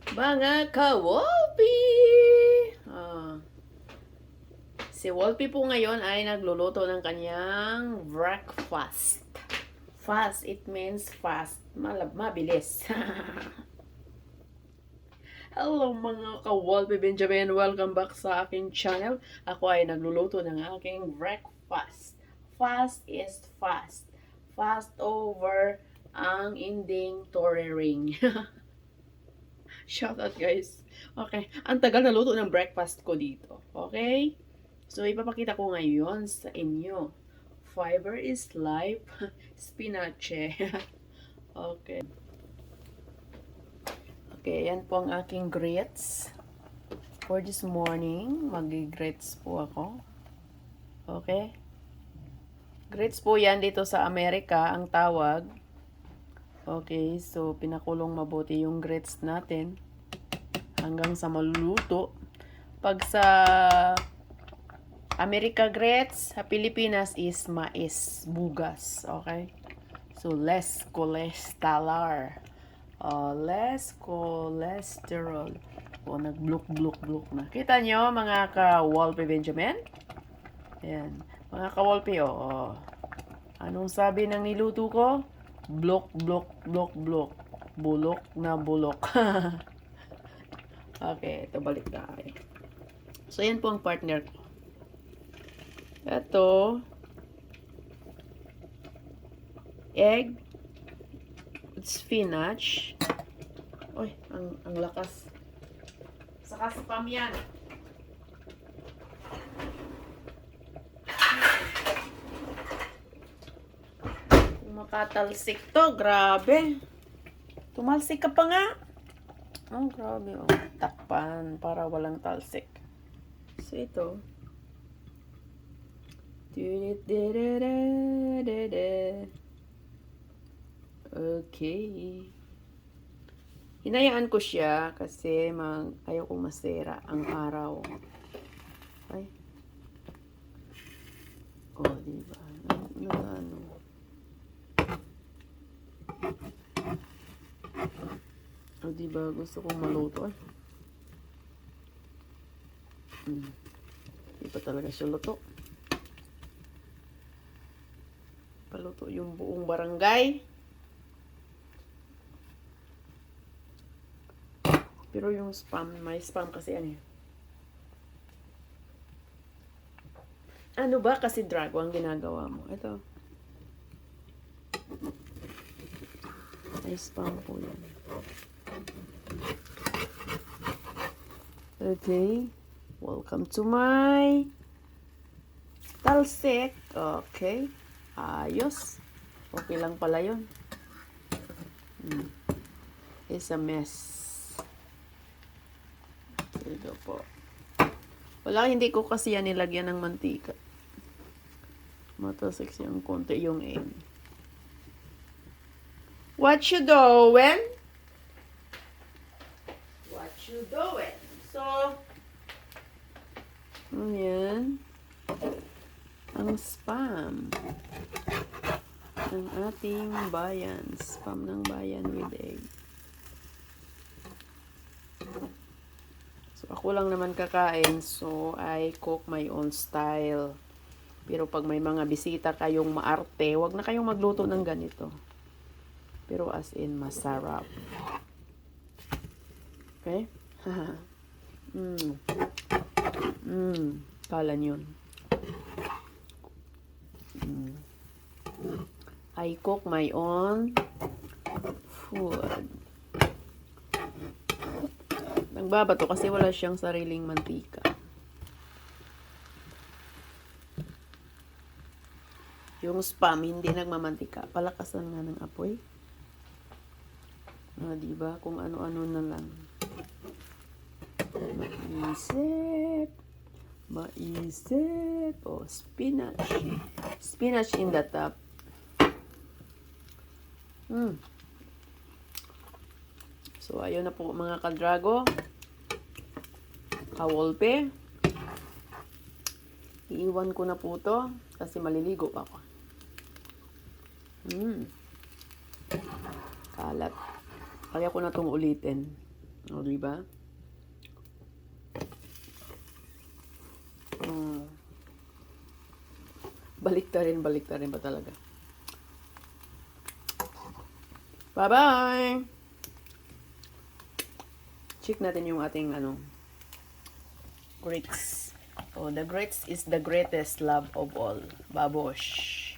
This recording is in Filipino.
Mga ka-Wolpy! Si Wolpy po ngayon ay nagluluto ng kanyang breakfast. Fast, it means fast. Mabilis. Hello mga ka-Wolpy Benjamin, welcome back sa aking channel. Ako ay nagluluto ng aking breakfast. Fast is fast. Fast over ang ending Tory ring. Shout out guys. Okay, ang tagal na luto ng breakfast ko dito. Okay? So ipapakita ko ngayon sa inyo. Fiber is life. Spinache. Okay. Okay, yan po ang aking grits. For this morning, mag-grits po ako. Okay? Grits po yan dito sa Amerika, ang tawag. Okay, so pinakulong mabuti yung grits natin hanggang sa maluluto. Pag sa America grits, sa Pilipinas is mais, bugas. Okay? So less cholesterol. Less cholesterol. O, nag-bluk na. Kita nyo, mga ka-Wolpy Benjamin? Ayan. Mga ka-Wolpy, anong sabi ng niluto ko? Blok. Bulok na bulok. Okay, ito balik na tayo. So, yan po ang partner ko. Ito, egg, spinach. Uy, ang lakas. Saka spam yan. Makatalsik to, grabe. Tumalsik ka pa nga. Oh, grabe. Oh. Takpan para walang talsik. So, ito. Okay. Hinayaan ko siya kasi ayaw kong masira ang araw. Ay. Oh, diba? Ano? O, diba? Gusto kong maluto. Di pa talaga siya luto. Paluto yung buong barangay. Pero yung spam, may spam kasi ano yun. Ano ba kasi drago ang ginagawa mo? Ito. May spam po yan. Okay. Welcome to my talsik. Okay. Ayos. Okay lang pala yun. It's a mess. Ito po. Wala, hindi ko kasi yan nilagyan ng mantika. Matasik siyang konti yung egg. What you doing? What you doing? So, yan. Ang spam ng ating bayan. Spam ng bayan with egg. So, ako lang naman kakain. So, I cook my own style. Pero pag may mga bisita kayong maarte, wag na kayong magluto ng ganito. Pero as in, masarap. Okay? Kala yun. I cook my own food. Nagbabato kasi wala siyang sariling mantika. Yung spam, hindi nagmamantika. Palakasan nga ng apoy. Diba? Kung ano-ano na lang. Maisip. Oh, spinach. Spinach in the top. So, ayun na po mga kadrago. Ka-Wolpy. Iiwan ko na po to kasi maliligo pa ako. Kalat. Kaya ko na itong ulitin. O, diba? Baliktarin ba talaga? Bye-bye! Check natin yung ating, grits. Oh, the grits is the greatest love of all. Babosh.